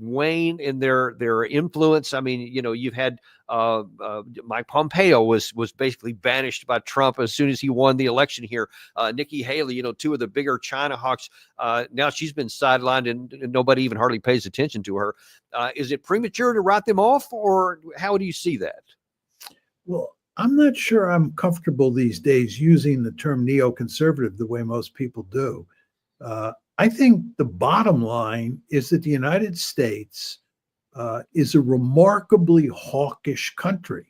wane in their influence? I mean, you've had Mike Pompeo was basically banished by Trump as soon as he won the election here. Nikki Haley, two of the bigger China hawks, now she's been sidelined, and nobody even hardly pays attention to her. Is it premature to write them off, or how do you see that? Well, I'm not sure I'm comfortable these days using the term neoconservative the way most people do. I think the bottom line is that the United States is a remarkably hawkish country.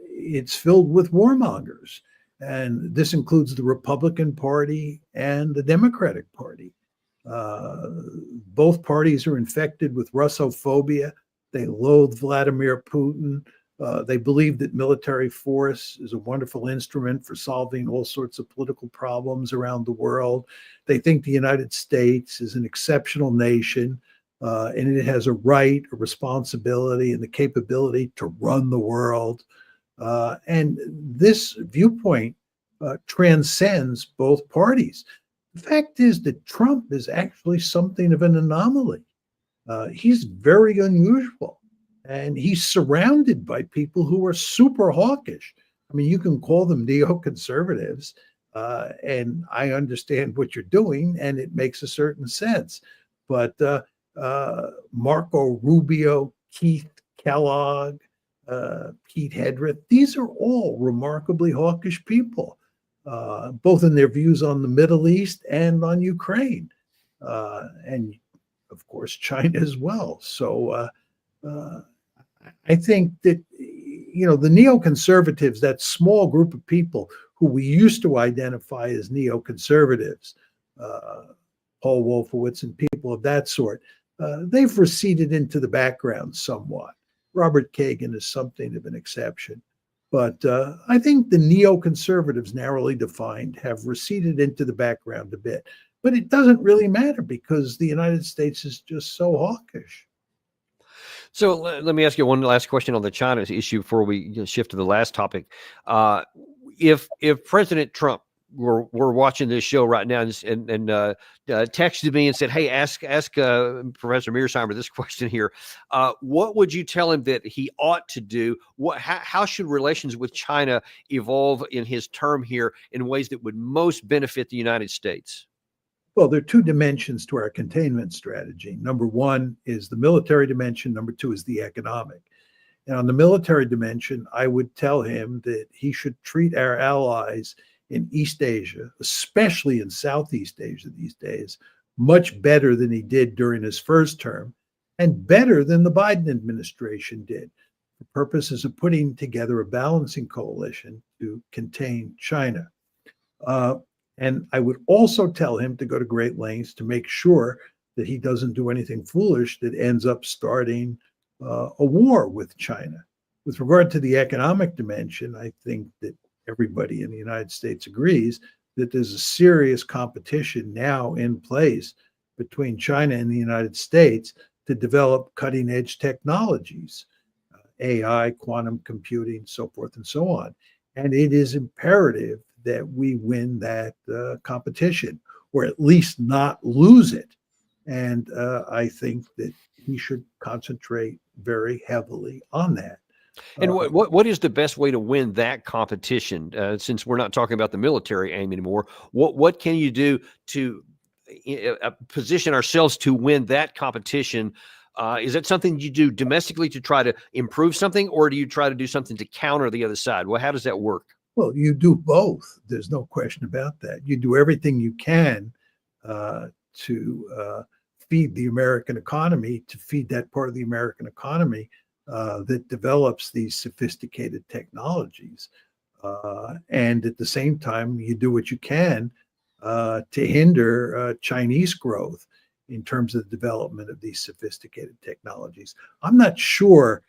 It's filled with warmongers, and this includes the Republican Party and the Democratic Party. Both parties are infected with Russophobia. They loathe Vladimir Putin. They believe that military force is a wonderful instrument for solving all sorts of political problems around the world. They think the United States is an exceptional nation, and it has a right, a responsibility, and the capability to run the world. And this viewpoint transcends both parties. The fact is that Trump is actually something of an anomaly. He's very unusual. And he's surrounded by people who are super hawkish. I mean, you can call them neoconservatives, and I understand what you're doing, and it makes a certain sense. But Marco Rubio, Keith Kellogg, Pete Hegseth, these are all remarkably hawkish people, both in their views on the Middle East and on Ukraine, and of course China as well. So I think that, the neoconservatives, that small group of people who we used to identify as neoconservatives, Paul Wolfowitz and people of that sort, they've receded into the background somewhat. Robert Kagan is something of an exception. But I think the neoconservatives, narrowly defined, have receded into the background a bit. But it doesn't really matter, because the United States is just so hawkish. So let me ask you one last question on the China issue before we shift to the last topic. If President Trump were watching this show right now and texted me and said, "Hey, ask Professor Mearsheimer this question here," what would you tell him that he ought to do? How should relations with China evolve in his term here in ways that would most benefit the United States? Well, there are two dimensions to our containment strategy. Number one is the military dimension. Number two is the economic. And on the military dimension, I would tell him that he should treat our allies in East Asia, especially in Southeast Asia these days, much better than he did during his first term, and better than the Biden administration did, for purposes of putting together a balancing coalition to contain China. And I would also tell him to go to great lengths to make sure that he doesn't do anything foolish that ends up starting a war with China. With regard to the economic dimension, I think that everybody in the United States agrees that there's a serious competition now in place between China and the United States to develop cutting-edge technologies, AI, quantum computing, so forth and so on. And it is imperative that we win that competition, or at least not lose it. And I think that he should concentrate very heavily on that. And what is the best way to win that competition? Since we're not talking about the military aim anymore, what can you do to position ourselves to win that competition? Is that something you do domestically to try to improve something, or do you try to do something to counter the other side? Well, how does that work? Well, you do both. There's no question about that. You do everything you can to feed the American economy, to feed that part of the American economy that develops these sophisticated technologies. And at the same time, you do what you can to hinder Chinese growth in terms of the development of these sophisticated technologies. I'm not sure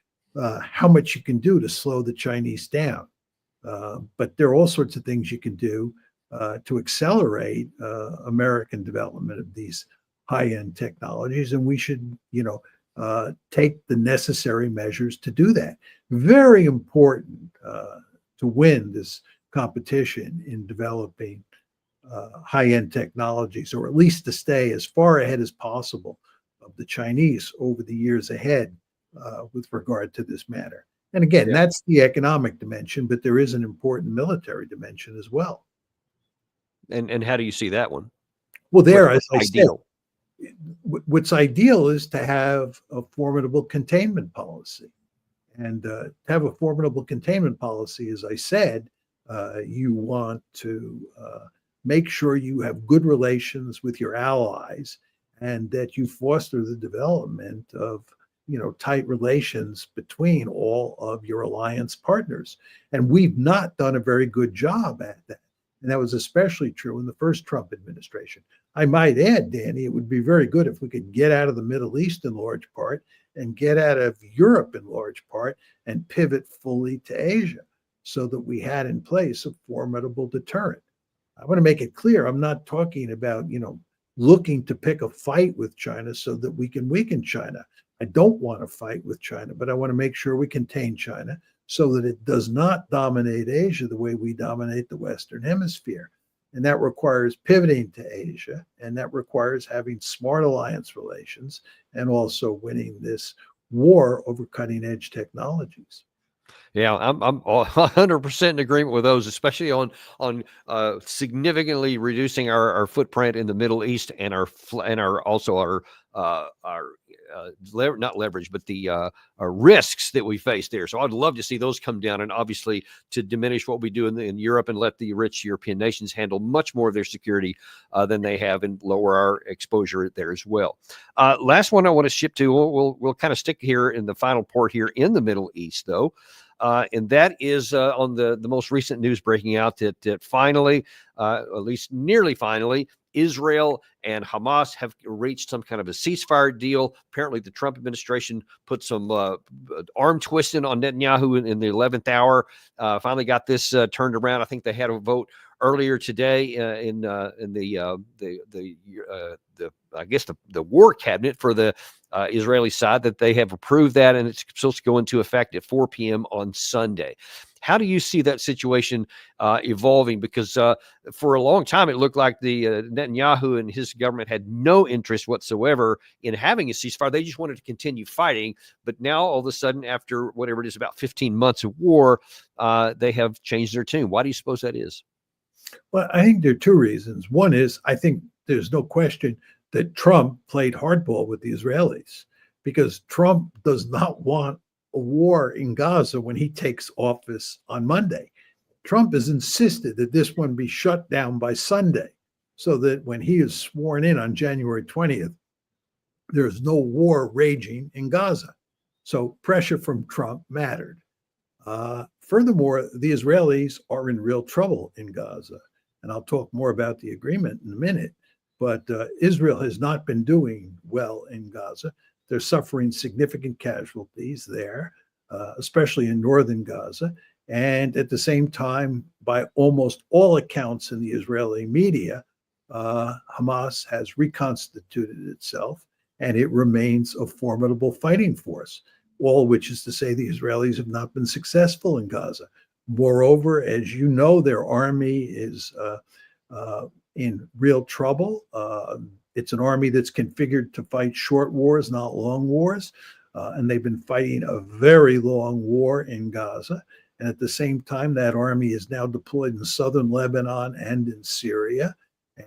how much you can do to slow the Chinese down, but there are all sorts of things you can do to accelerate American development of these high-end technologies, and we should, take the necessary measures to do that. Very important to win this competition in developing high-end technologies, or at least to stay as far ahead as possible of the Chinese over the years ahead with regard to this matter. And again, that's the economic dimension, but there is an important military dimension as well. And how do you see that one? Well, there, as I ideal? said, what's ideal is to have a formidable containment policy. And to have a formidable containment policy, as I said, you want to make sure you have good relations with your allies and that you foster the development of tight relations between all of your alliance partners. And we've not done a very good job at that. And that was especially true in the first Trump administration. I might add, Danny, it would be very good if we could get out of the Middle East in large part and get out of Europe in large part and pivot fully to Asia so that we had in place a formidable deterrent. I want to make it clear, I'm not talking about, looking to pick a fight with China so that we can weaken China. I don't want to fight with China, but I want to make sure we contain China so that it does not dominate Asia the way we dominate the Western Hemisphere. And that requires pivoting to Asia, and that requires having smart alliance relations and also winning this war over cutting edge technologies. Yeah, I'm 100% in agreement with those, especially on significantly reducing our footprint in the Middle East and our not leverage, but the our risks that we face there. So I'd love to see those come down, and obviously to diminish what we do in Europe and let the rich European nations handle much more of their security than they have, and lower our exposure there as well. Last one I want to ship to. We'll kind of stick here in the final port here in the Middle East, though. And that is on the most recent news breaking out that finally, at least nearly finally, Israel and Hamas have reached some kind of a ceasefire deal. Apparently, the Trump administration put some arm twisting on Netanyahu in the 11th hour. Finally got this turned around. I think they had a vote earlier today in the I guess the war cabinet for the Israeli side, that they have approved that, and it's supposed to go into effect at 4 p.m. on Sunday. How do you see that situation evolving? Because for a long time, it looked like the Netanyahu and his government had no interest whatsoever in having a ceasefire. They just wanted to continue fighting. But now, all of a sudden, after whatever it is, about 15 months of war, they have changed their tune. Why do you suppose that is? Well, I think there are two reasons. One is, I think there's no question that Trump played hardball with the Israelis, because Trump does not want a war in Gaza when he takes office on Monday. Trump has insisted that this one be shut down by Sunday, so that when he is sworn in on January 20th, there's no war raging in Gaza. So pressure from Trump mattered. Furthermore, the Israelis are in real trouble in Gaza. And I'll talk more about the agreement in a minute. But Israel has not been doing well in Gaza. They're suffering significant casualties there, especially in northern Gaza. And at the same time, by almost all accounts in the Israeli media, Hamas has reconstituted itself, and it remains a formidable fighting force, all which is to say the Israelis have not been successful in Gaza. Moreover, as you know, their army is in real trouble. It's an army that's configured to fight short wars, not long wars. And they've been fighting a very long war in Gaza. And at the same time, that army is now deployed in southern Lebanon and in Syria.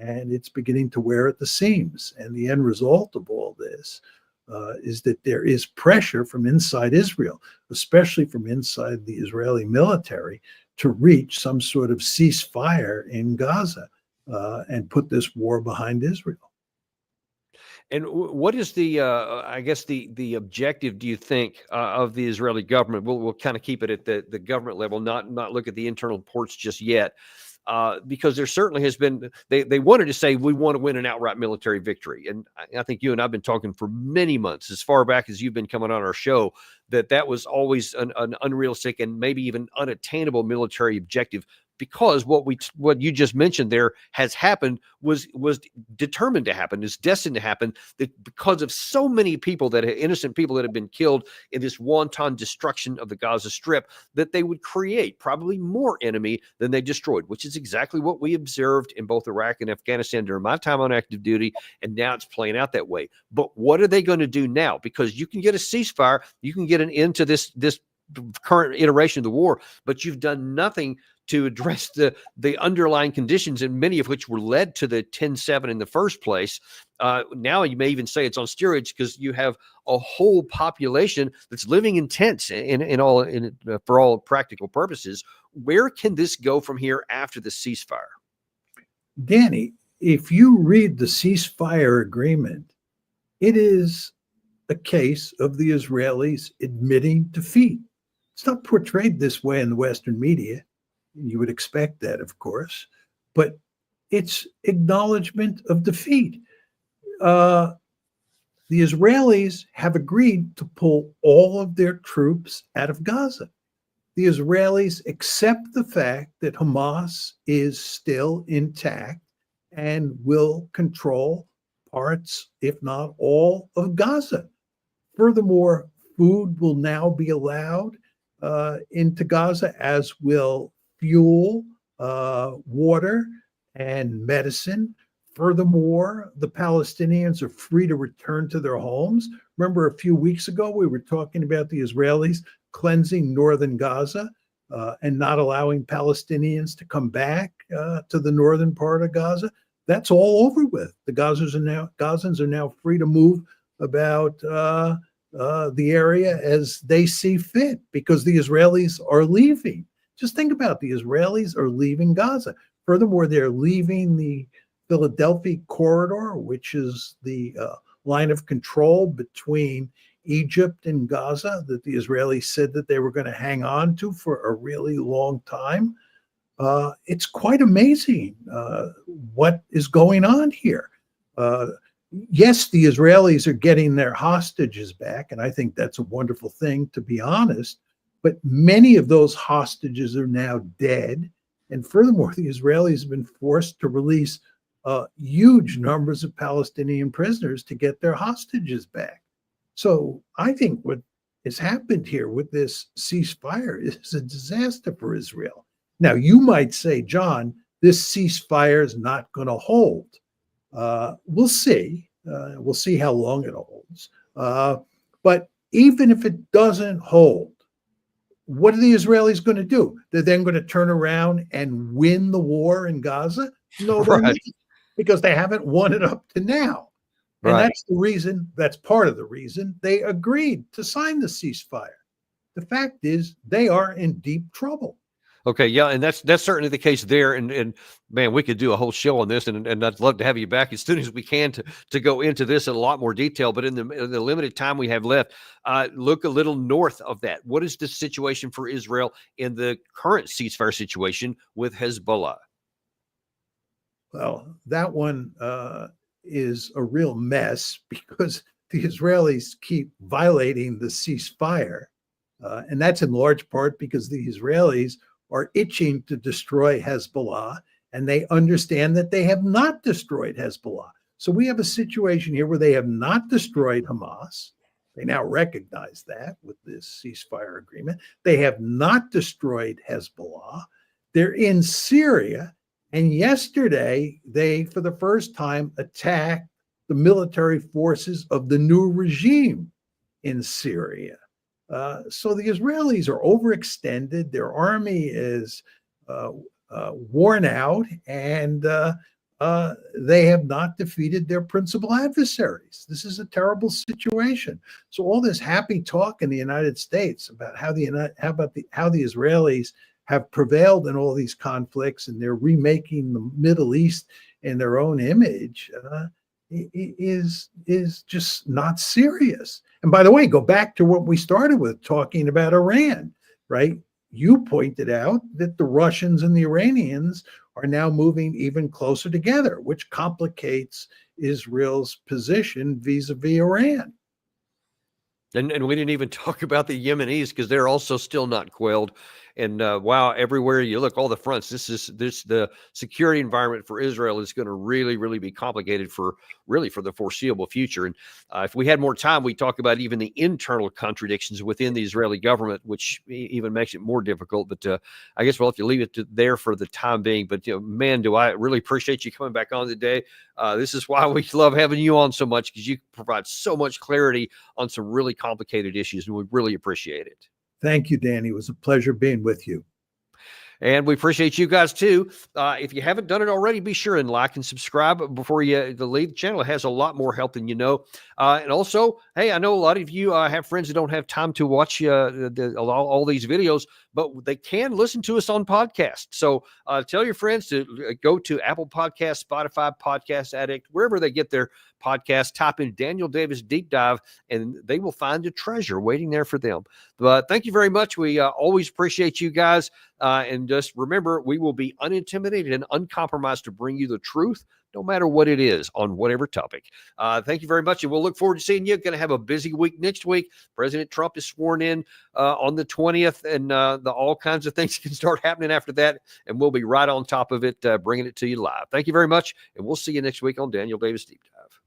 And it's beginning to wear at the seams. And the end result of all this is that there is pressure from inside Israel, especially from inside the Israeli military, to reach some sort of ceasefire in Gaza and put this war behind Israel. And what is the, I guess the objective, do you think, of the Israeli government? We'll kind of keep it at the government level, not look at the internal reports just yet, because there certainly has been. They wanted to say we want to win an outright military victory, and I think you and I've been talking for many months, as far back as you've been coming on our show, that was always an unrealistic and maybe even unattainable military objective. Because what you just mentioned there has happened, was determined to happen, is destined to happen, that because of so many people, innocent people that have been killed in this wanton destruction of the Gaza Strip, that they would create probably more enemy than they destroyed, which is exactly what we observed in both Iraq and Afghanistan during my time on active duty, and now it's playing out that way. But what are they going to do now? Because you can get a ceasefire, you can get an end to this current iteration of the war, but you've done nothing to address the underlying conditions, and many of which were led to the 10-7 in the first place. Now you may even say it's on steroids, because you have a whole population that's living in tents for all practical purposes. Where can this go from here after the ceasefire? Danny, if you read the ceasefire agreement, it is a case of the Israelis admitting defeat. It's not portrayed this way in the Western media. You would expect that, of course, but it's acknowledgement of defeat. The Israelis have agreed to pull all of their troops out of Gaza. The Israelis accept the fact that Hamas is still intact and will control parts, if not all, of Gaza. Furthermore, food will now be allowed into Gaza, as will fuel, water, and medicine. Furthermore, the Palestinians are free to return to their homes. Remember, a few weeks ago, we were talking about the Israelis cleansing northern Gaza and not allowing Palestinians to come back to the northern part of Gaza. That's all over with. The Gazans are now free to move about the area as they see fit, because the Israelis are leaving. Just think about it. The Israelis are leaving Gaza. Furthermore, they're leaving the Philadelphia corridor, which is the line of control between Egypt and Gaza that the Israelis said that they were going to hang on to for a really long time. It's quite amazing what is going on here. Yes, the Israelis are getting their hostages back, and I think that's a wonderful thing, to be honest. But many of those hostages are now dead. And furthermore, the Israelis have been forced to release huge numbers of Palestinian prisoners to get their hostages back. So I think what has happened here with this ceasefire is a disaster for Israel. Now, you might say, John, this ceasefire is not going to hold. We'll see. We'll see how long it holds. But even if it doesn't hold, what are the Israelis going to do? They're then going to turn around and win the war in Gaza? No, they're not, because they haven't won it up to now. And that's the reason, that's part of the reason they agreed to sign the ceasefire. The fact is, they are in deep trouble. Okay, yeah, and that's certainly the case there. And man, we could do a whole show on this, and I'd love to have you back as soon as we can to go into this in a lot more detail. But in the limited time we have left, look a little north of that. What is the situation for Israel in the current ceasefire situation with Hezbollah? Well, that one is a real mess, because the Israelis keep violating the ceasefire, and that's in large part because the Israelis are itching to destroy Hezbollah, and they understand that they have not destroyed Hezbollah. So we have a situation here where they have not destroyed Hamas. They now recognize that with this ceasefire agreement. They have not destroyed Hezbollah. They're in Syria, and yesterday they, for the first time, attacked the military forces of the new regime in Syria. So the Israelis are overextended. Their army is worn out, and they have not defeated their principal adversaries. This is a terrible situation. So all this happy talk in the United States about how the Israelis have prevailed in all these conflicts and they're remaking the Middle East in their own image is just not serious. And by the way, go back to what we started with, talking about Iran, right? You pointed out that the Russians and the Iranians are now moving even closer together, which complicates Israel's position vis-a-vis Iran. And we didn't even talk about the Yemenis, because they're also still not quelled. And wow, everywhere you look, all the fronts, the security environment for Israel is going to really, really be complicated for the foreseeable future. And if we had more time, we'd talk about even the internal contradictions within the Israeli government, which even makes it more difficult. But I guess we'll have to leave it there for the time being. But man, do I really appreciate you coming back on today. This is why we love having you on so much, because you provide so much clarity on some really complicated issues, and we really appreciate it. Thank you, Danny. It was a pleasure being with you. And we appreciate you guys too. If you haven't done it already, be sure and like and subscribe before you leave the channel. It has a lot more help than you know. And also, hey, I know a lot of you have friends that don't have time to watch all these videos, but they can listen to us on podcast. So tell your friends to go to Apple Podcasts, Spotify, Podcast Addict, wherever they get their podcast. Type in Daniel Davis Deep Dive, and they will find a treasure waiting there for them. But thank you very much. We always appreciate you guys. And just remember, we will be unintimidated and uncompromised to bring you the truth, no matter what it is, on whatever topic. Thank you very much, and we'll look forward to seeing you. Going to have a busy week next week. President Trump is sworn in on the 20th, and all kinds of things can start happening after that, and we'll be right on top of it, bringing it to you live. Thank you very much, and we'll see you next week on Daniel Davis Deep Dive.